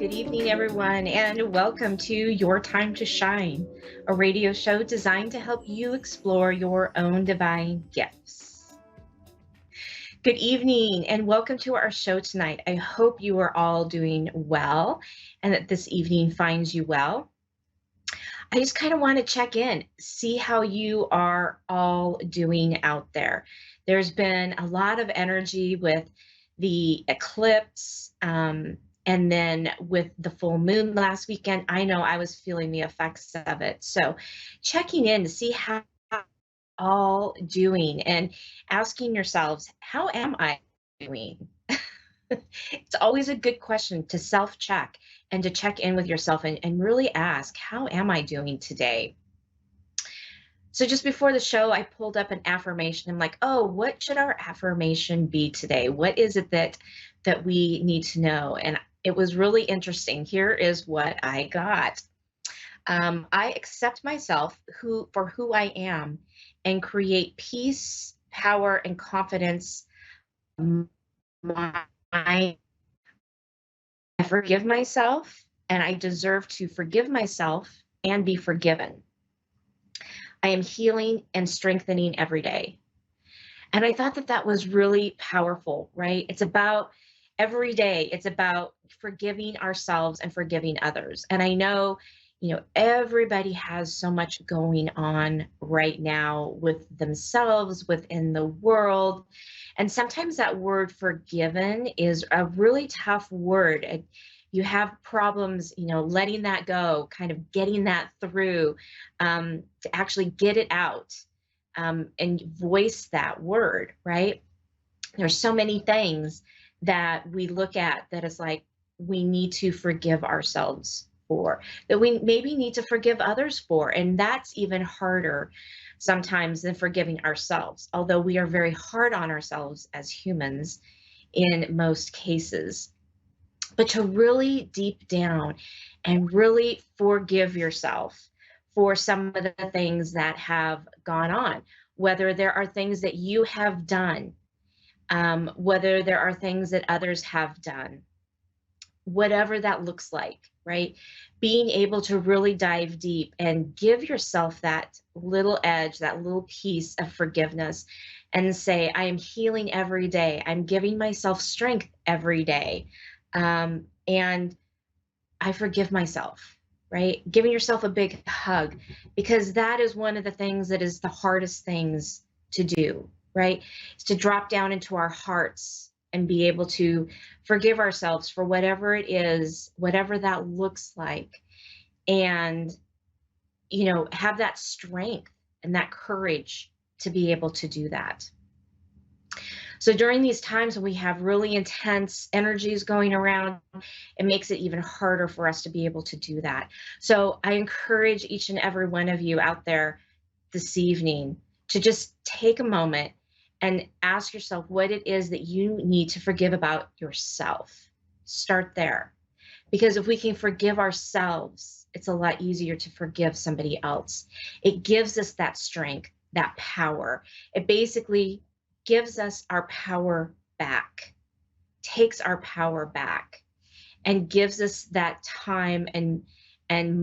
Good evening, everyone, and welcome to Your Time to Shine, a radio show designed to help you explore your own divine gifts. Good evening, and welcome to our show tonight. I hope you are all doing well and that this evening finds you well. I just kind of want to check in, see how you are all doing out there. There's been a lot of energy with the eclipse, and then with the full moon last weekend. I know I was feeling the effects of it. So checking in to see how all doing and asking yourselves, how am I doing? It's always a good question to self-check and to check in with yourself and really ask, how am I doing today? So just before the show, I pulled up an affirmation. I'm like, oh, what should our affirmation be today? What is it that we need to know? And it was really interesting. Here is what I got. I accept myself for who I am and create peace, power, and confidence. My, I forgive myself, and I deserve to forgive myself and be forgiven. I am healing and strengthening every day. And I thought that that was really powerful, right? It's about every day, it's about forgiving ourselves and forgiving others. And I know, everybody has so much going on right now with themselves, within the world. And sometimes that word forgiven is a really tough word. You have problems, letting that go, kind of getting that through, to actually get it out, and voice that word, right? There's so many things that we look at that is like we need to forgive ourselves for, that we maybe need to forgive others for. And that's even harder sometimes than forgiving ourselves, although we are very hard on ourselves as humans in most cases. But to really deep down and really forgive yourself for some of the things that have gone on, whether there are things that you have done, whether there are things that others have done, whatever that looks like, right? Being able to really dive deep and give yourself that little edge, that little piece of forgiveness, and say, I am healing every day. I'm giving myself strength every day. And I forgive myself, right? Giving yourself a big hug, because that is one of the things that is the hardest things to do, right? Is to drop down into our hearts and be able to forgive ourselves for whatever it is, whatever that looks like, and, have that strength and that courage to be able to do that. So during these times when we have really intense energies going around, it makes it even harder for us to be able to do that. So I encourage each and every one of you out there this evening to just take a moment and ask yourself what it is that you need to forgive about yourself. Start there. Because if we can forgive ourselves, it's a lot easier to forgive somebody else. It gives us that strength, that power. It basically gives us our power back, takes our power back, and gives us that time and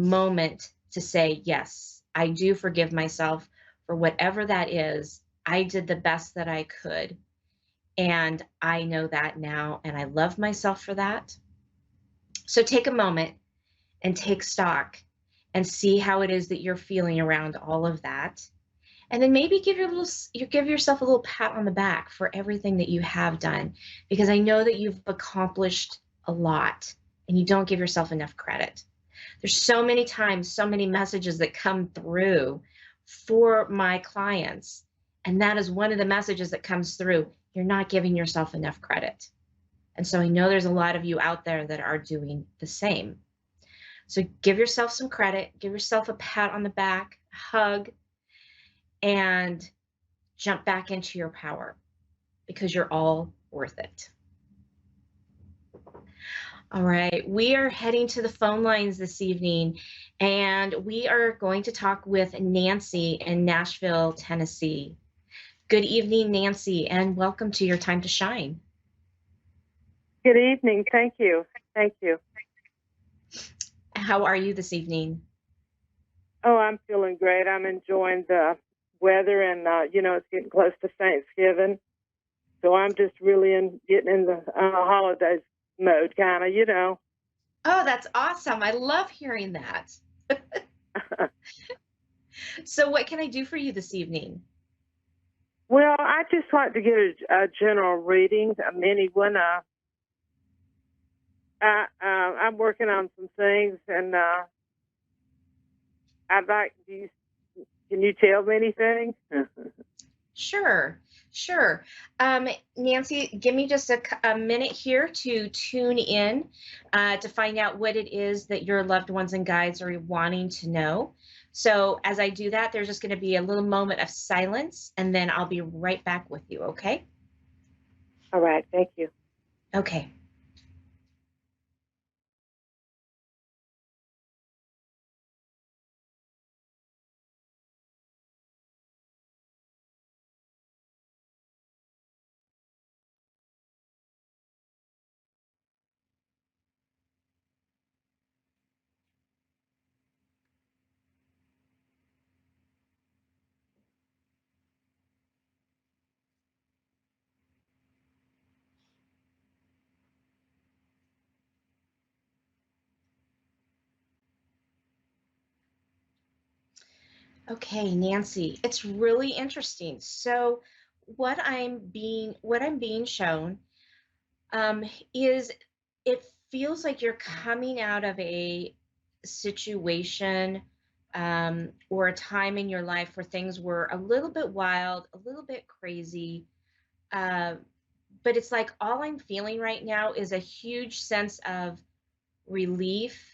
moment to say, yes, I do forgive myself for whatever that is. I did the best that I could, and I know that now, and I love myself for that. So take a moment and take stock and see how it is that you're feeling around all of that. And then maybe give yourself a little pat on the back for everything that you have done, because I know that you've accomplished a lot and you don't give yourself enough credit. There's so many times, so many messages that come through for my clients. And that is one of the messages that comes through. You're not giving yourself enough credit. And so I know there's a lot of you out there that are doing the same. So give yourself some credit, give yourself a pat on the back, a hug, and jump back into your power, because you're all worth it. All right, we are heading to the phone lines this evening, and we are going to talk with Nancy in Nashville, Tennessee. Good evening, Nancy, and welcome to Your Time to Shine. Good evening. Thank you. Thank you. How are you this evening? Oh, I'm feeling great. I'm enjoying the weather, and it's getting close to Thanksgiving, so I'm just really getting in the holidays mode, kind of. Oh, that's awesome. I love hearing that. So what can I do for you this evening? Well, I just like to get a general reading, a mini one. I'm working on some things, and I'd like. Can you tell me anything? Sure, sure. Nancy, give me just a minute here to tune in to find out what it is that your loved ones and guides are wanting to know. So as I do that, there's just going to be a little moment of silence, and then I'll be right back with you, okay? All right, thank you. Okay. Okay, Nancy, it's really interesting. So what I'm being shown um, is it feels like you're coming out of a situation or a time in your life where things were a little bit wild, a little bit crazy. Uh, but it's like all I'm feeling right now is a huge sense of relief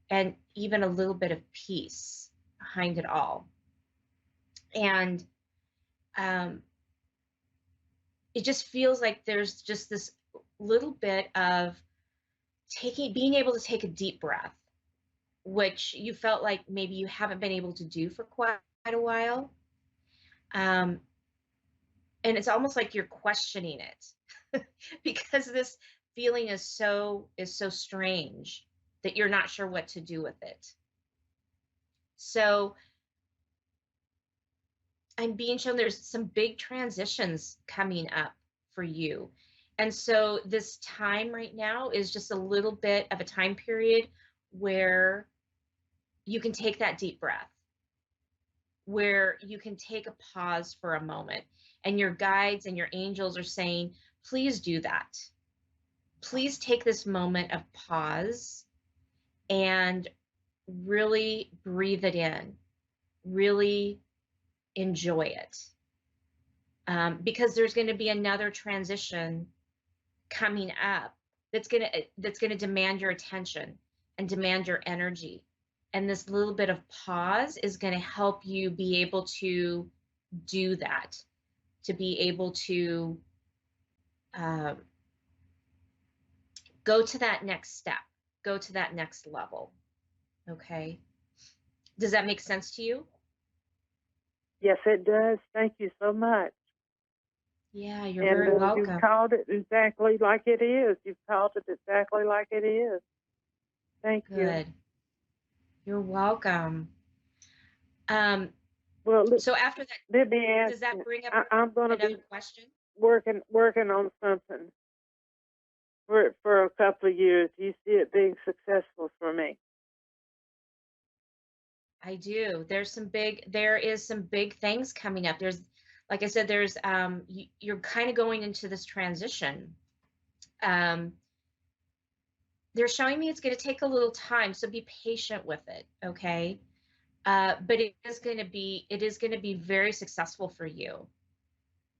and even a little bit of peace behind it all. And um, it just feels like there's just this little bit of being able to take a deep breath, which you felt like maybe you haven't been able to do for quite a while. Um, and it's almost like you're questioning it because this feeling is so strange that you're not sure what to do with it. So I'm being shown there's some big transitions coming up for you. And so this time right now is just a little bit of a time period where you can take that deep breath, where you can take a pause for a moment. And your guides and your angels are saying, please do that. Please take this moment of pause and really breathe it in, really enjoy it. Because there's going to be another transition coming up that's going to demand your attention and demand your energy, and this little bit of pause is going to help you be able to do that, to be able to uh, go to that next step, go to that next level. Okay, does that make sense to you? Yes, it does. Thank you so much. Yeah, you're And very you've welcome. called it exactly like it is. You've called it exactly like it is. Thank you. Good, you're welcome. um Well, so after that, let me ask does that you. bring up I'm going to another be question? working on something for a couple of years. Do you see it being successful for me? I do. There is some big things coming up. Like I said, you're kind of going into this transition. Um, they're showing me it's going to take a little time, so be patient with it, okay? But it is going to be very successful for you.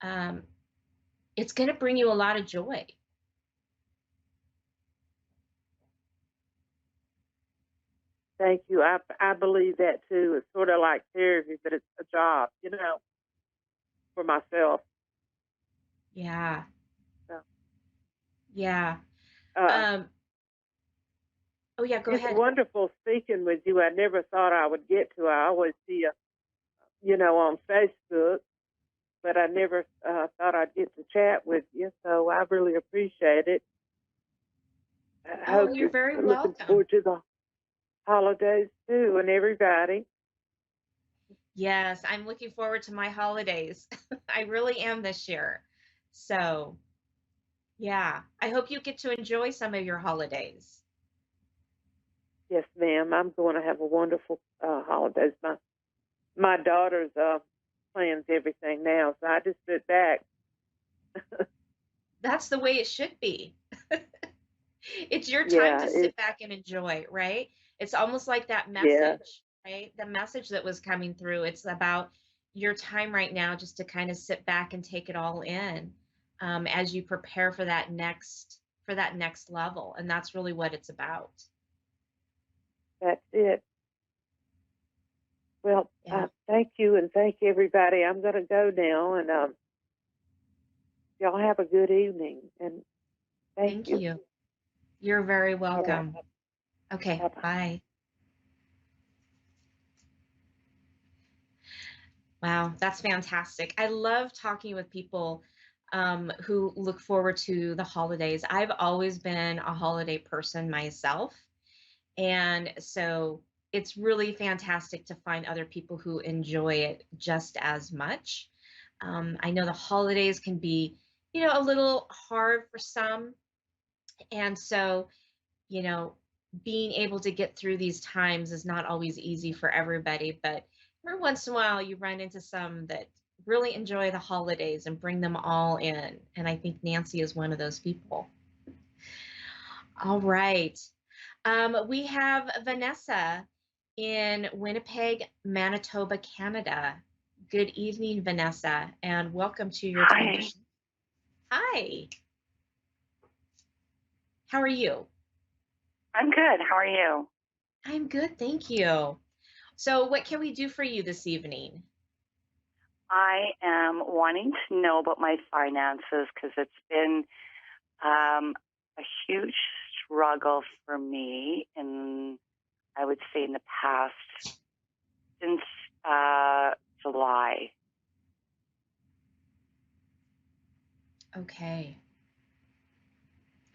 Um, it's going to bring you a lot of joy. Thank you. I believe that too. It's sort of like therapy, but it's a job, for myself. Yeah, So, yeah. uh, Um, oh yeah, go it's ahead. wonderful speaking with you. I never thought I would get to. I always see you, on Facebook, but I never thought I'd get to chat with you. So I really appreciate it. I Oh, hope you're you're very looking welcome. forward to the holidays too, and everybody. Yes, I'm looking forward to my holidays. I really am this year. So, yeah, I hope you get to enjoy some of your holidays. Yes, ma'am. I'm going to have a wonderful holidays. My daughter's plans everything now, so I just sit back. That's the way it should be. It's your time Yeah, to sit back and enjoy, right? It's almost like that yeah, message, right? The message that was coming through. It's about your time right now just to kind of sit back and take it all in as you prepare for that next level. And that's really what it's about. that's it. Well, Yeah. thank you and thank everybody. I'm going to go now, and y'all have a good evening. And thank Thank you. you. You're very All right. welcome. Okay. Bye bye. Bye. Wow, that's fantastic. I love talking with people who look forward to the holidays. I've always been a holiday person myself. And so it's really fantastic to find other people who enjoy it just as much. I know the holidays can be, a little hard for some. And so, you know, being able to get through these times is not always easy for everybody, but every once in a while you run into some that really enjoy the holidays and bring them all in. And I think Nancy is one of those people. All right. We have Vanessa in Winnipeg, Manitoba, Canada. Good evening, Vanessa, and welcome to your time to Hi, shine. Hi, how are you? I'm good. How are you? I'm good, thank you. So, what can we do for you this evening? I am wanting to know about my finances because it's been a huge struggle for me, and I would say in the past since July. Okay.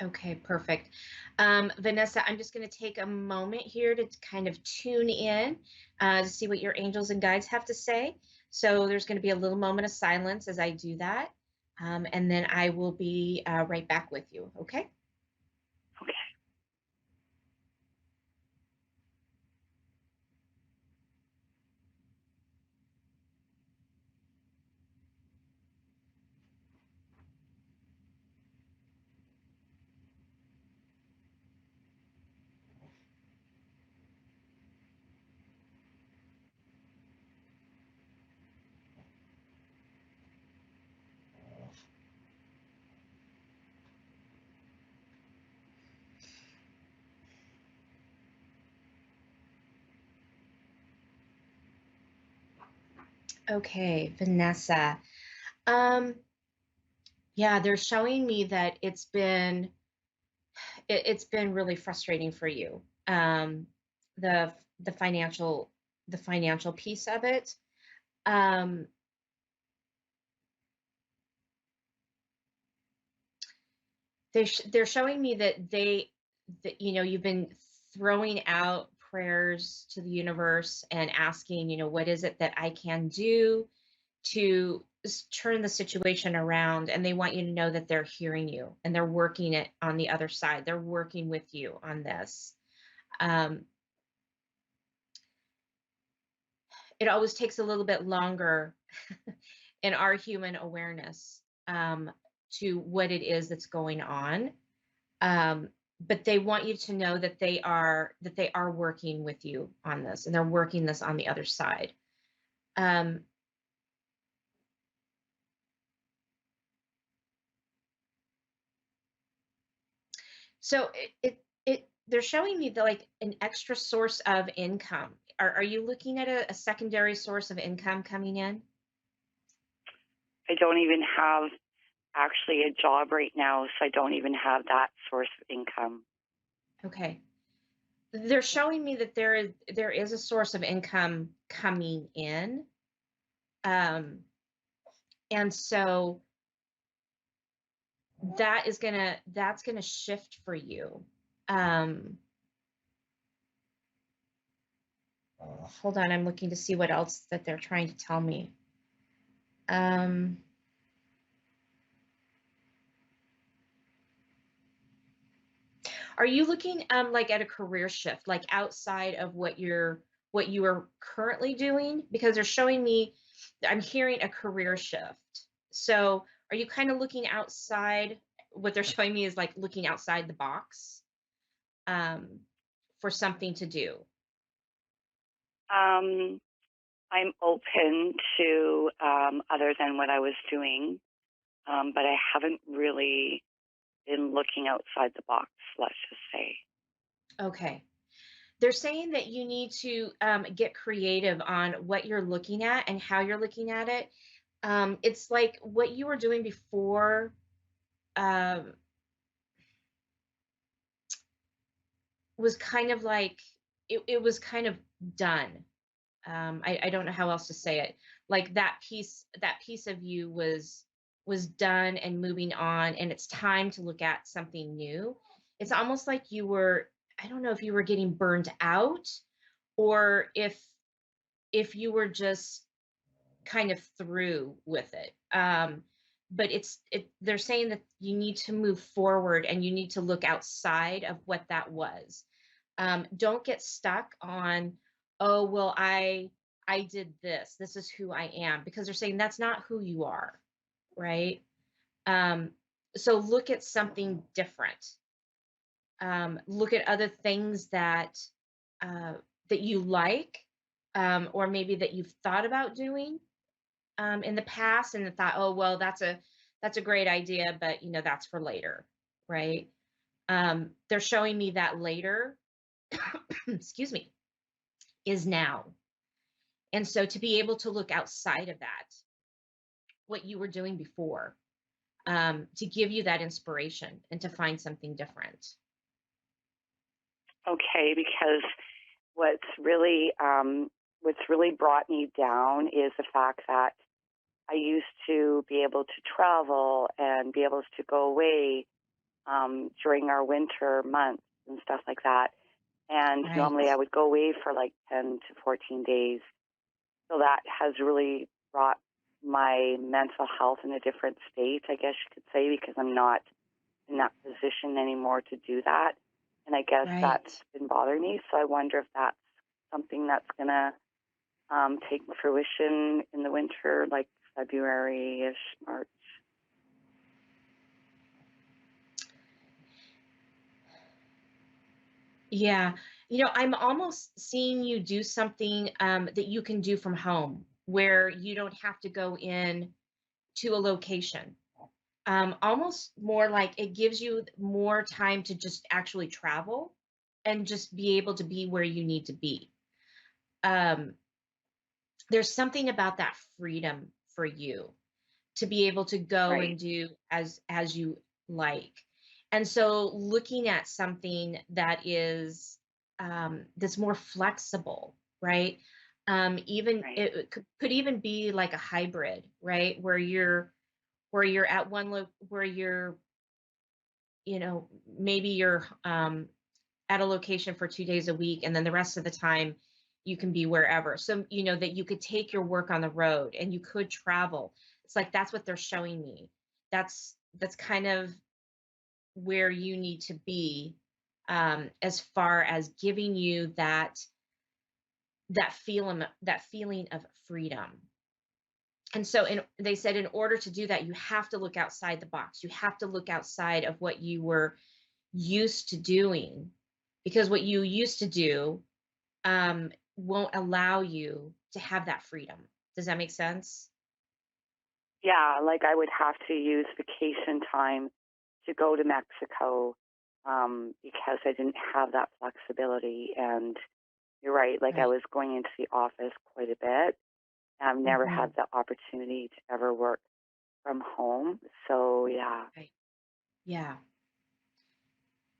Okay, perfect. Vanessa, I'm just going to take a moment here to kind of tune in to see what your angels and guides have to say. So there's going to be a little moment of silence as I do that. And then I will be right back with you. Okay? Okay. Okay, Vanessa. Um, yeah, they're showing me that it's been really frustrating for you. The the financial the financial piece of it. Um, they're showing me that you've been throwing out prayers to the universe and asking, what is it that I can do to turn the situation around, and they want you to know that they're hearing you and they're working it on the other side. They're working with you on this. um, it always takes a little bit longer in our human awareness to what it is that's going on. But they want you to know that they are working with you on this, and they're working this on the other side. Um, so they're showing me like an extra source of income. Are you looking at a secondary source of income coming in? I don't even have actually a job right now, so I don't even have that source of income. Okay. They're showing me that there is a source of income coming in. Um, and so that's gonna shift for you. Um, hold on, I'm looking to see what else that they're trying to tell me. Um, are you looking like at a career shift, like outside of what you are currently doing? Because they're showing me, I'm hearing a career shift. So are you kind of looking outside? What they're showing me is like looking outside the box um, for something to do. Um, I'm open to other than what I was doing, but I haven't really been looking outside the box, let's just say. Okay. They're saying that you need to get creative on what you're looking at and how you're looking at it. It's like what you were doing before um, was kind of like it was kind of done. I don't know how else to say it. Like that piece of you was done and moving on, and it's time to look at something new. It's almost like you were, I don't know if you were getting burned out or if you were just kind of through with it. But they're saying that you need to move forward and you need to look outside of what that was. Don't get stuck on, oh, well, I did this. This is who I am, because they're saying that's not who you are, right? Um, so look at something different. Look at other things uh, that you like, or maybe that you've thought about doing in the past, and thought, oh, well, that's a great idea, but that's for later, right? They're showing me that later, excuse me, is now. And so to be able to look outside of that, what you were doing before, to give you that inspiration and to find something different. Okay, because what's really what's really brought me down is the fact that I used to be able to travel and be able to go away during our winter months and stuff like that. And Right. normally I would go away for like 10 to 14 days. So that has really brought my mental health in a different state, I guess you could say, because I'm not in that position anymore to do that. And I guess that's Right. been bothering me. So I wonder if that's something that's going to take fruition in the winter, like February-ish, March. Yeah. I'm almost seeing you do something that you can do from home where you don't have to go in to a location. Almost more like it gives you more time to just actually travel and just be able to be where you need to be. Um, there's something about that freedom for you to be able to go Right, and do as you like. And so looking at something that is that's more flexible, right? Even right, it could even be like a hybrid, right? Where you're at where you're, maybe you're at a location for 2 days a week, and then the rest of the time you can be wherever. So, that you could take your work on the road and you could travel. It's like that's what they're showing me. That's kind of where you need to be, as far as giving you that feeling of freedom. And so they said in order to do that, you have to look outside the box. You have to look outside of what you were used to doing, because what you used to do won't allow you to have that freedom. Does that make sense? yeah, like I would have to use vacation time to go to Mexico because I didn't have that flexibility. And you're right, like I Right. was going into the office quite a bit. I've never Hmm. had the opportunity to ever work from home. So yeah. Right. Yeah.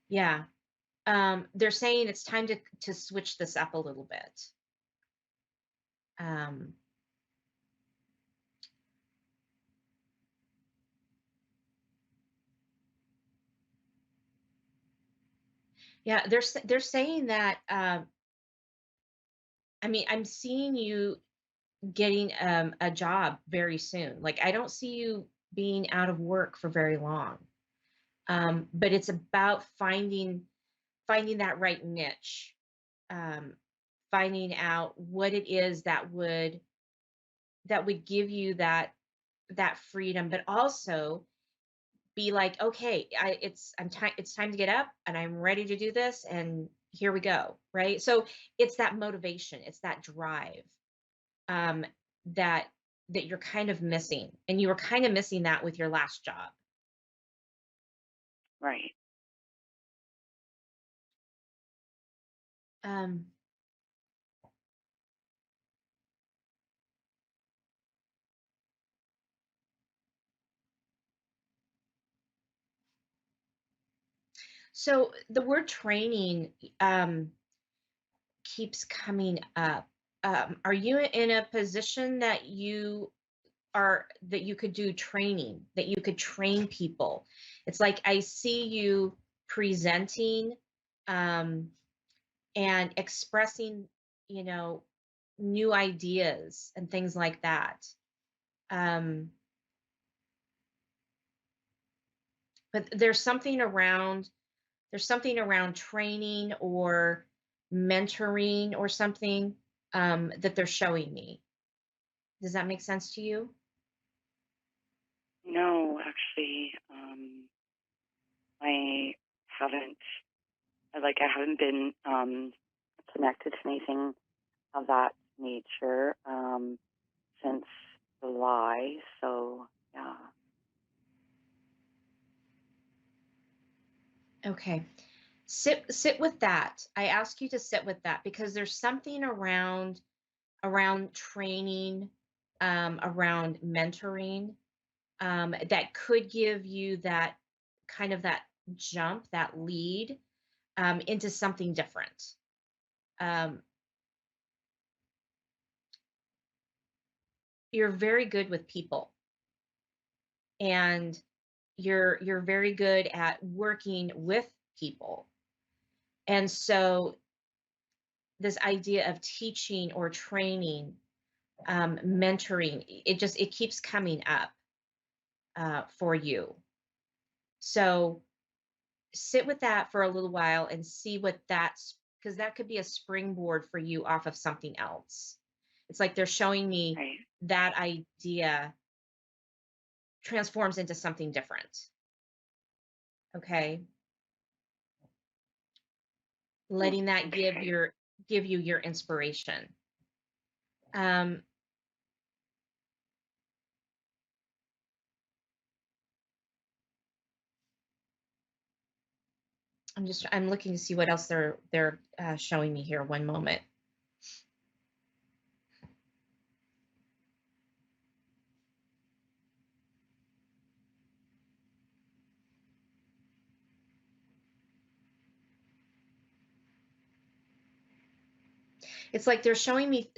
Yeah. They're saying it's time to switch this up a little bit. Um, yeah, they're saying that I mean, I'm seeing you getting a job very soon. Like, I don't see you being out of work for very long. But it's about finding that right niche, um, finding out what it is that would give you that freedom, but also be like, okay, it's time to get up and I'm ready to do this and here we go, right? So it's that motivation, it's that drive, um, that that you're kind of missing, and you were kind of missing that with your last job. Right. Um, so the word training keeps coming up. Are you in a position that you could do training, that you could train people? It's like I see you presenting, um, and expressing, you know, new ideas and things like that. Um, but there's something around training or mentoring or something, that they're showing me. Does that make sense to you? No, actually, I haven't. I haven't been connected to anything of that nature since July. So yeah. Okay. Sit with that. I ask you to sit with that because there's something around training, around mentoring, that could give you that kind of that jump, that lead, into something different. Um, you're very good with people, and you're very good at working with people. And so this idea of teaching or training, mentoring, it keeps coming up, for you. So sit with that for a little while and see what that's, because that could be a springboard for you off of something else. It's like they're showing me Right. that idea transforms into something different. Okay. Mm, Letting that okay. give you your inspiration. Um, I'm looking to see what else they're showing me here. One moment. It's like they're showing me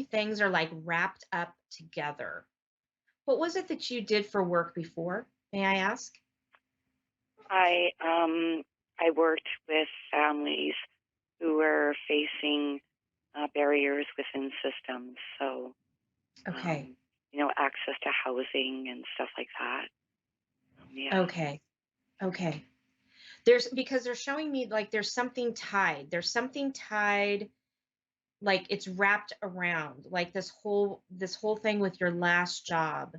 things are like wrapped up together. What was it that you did for work before? May I ask? I worked with families who were facing barriers within systems. So Okay. access to housing and stuff like that. Yeah. Okay. Okay. There's because they're showing me like there's something tied. There's something tied, like it's wrapped around. Like this whole thing with your last job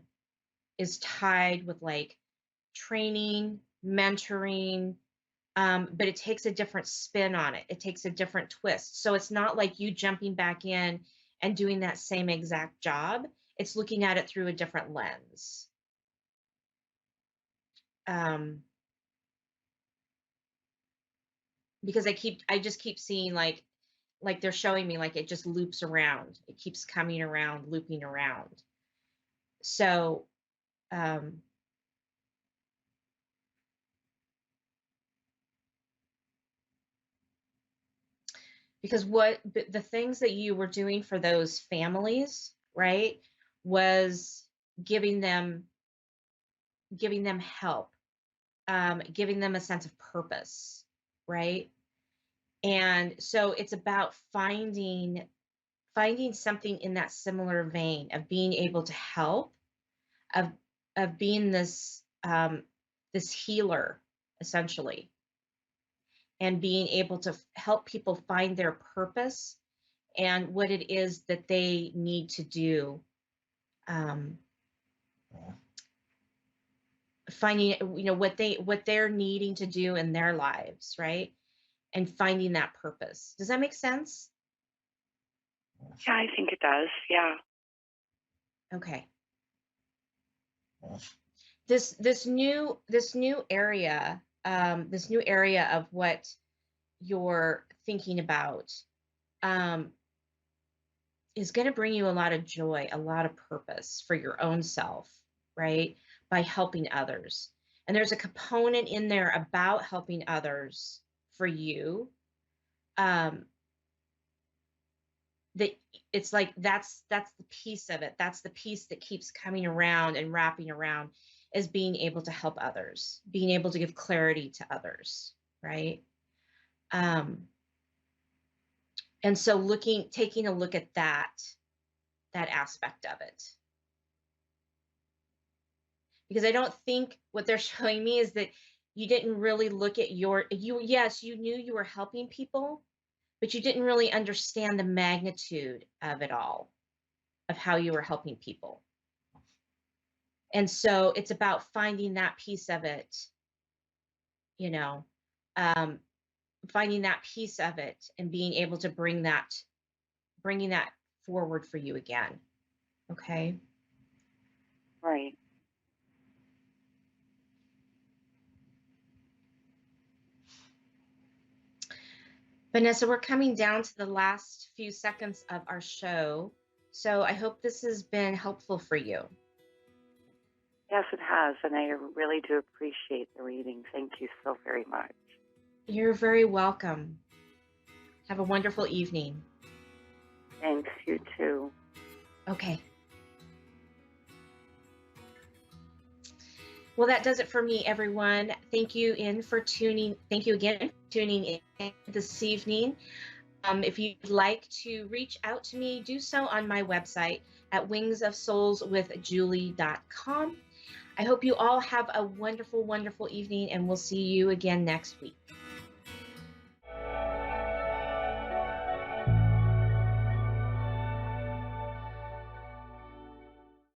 is tied with like training, mentoring, but it takes a different spin on it. It takes a different twist. So it's not like you jumping back in and doing that same exact job. It's looking at it through a different lens. Um, because I just keep seeing like they're showing me like it just loops around. It keeps coming around, looping around. So, um, because the things that you were doing for those families, right, was giving them giving them help, giving them a sense of purpose, right? And so it's about finding finding something in that similar vein of being able to help, of being this this healer essentially, and being able to help people find their purpose and what it is that they need to do. Finding, what they're needing to do in their lives, right? And finding that purpose. Does that make sense? Yeah, I think it does. Yeah. Okay. This new area, this new area of what you're thinking about, is going to bring you a lot of joy, a lot of purpose for your own self, right? By helping others. And there's a component in there about helping others for you, that it's like that's the piece of it. That's the piece that keeps coming around and wrapping around, is being able to help others, being able to give clarity to others, right? And so taking a look at that aspect of it. Because I don't think what they're showing me is that you didn't really look at yes, you knew you were helping people, but you didn't really understand the magnitude of it all, of how you were helping people. And so it's about finding that piece of it, finding that piece of it and being able to bringing that forward for you again. Okay. Right. Vanessa, we're coming down to the last few seconds of our show. So I hope this has been helpful for you. Yes, it has. And I really do appreciate the reading. Thank you so very much. You're very welcome. Have a wonderful evening. Thanks, you too. Okay. Well, that does it for me, everyone. Thank you again for tuning in this evening. If you'd like to reach out to me, do so on my website at wingsofsoulswithjulie.com. I hope you all have a wonderful, wonderful evening, and we'll see you again next week.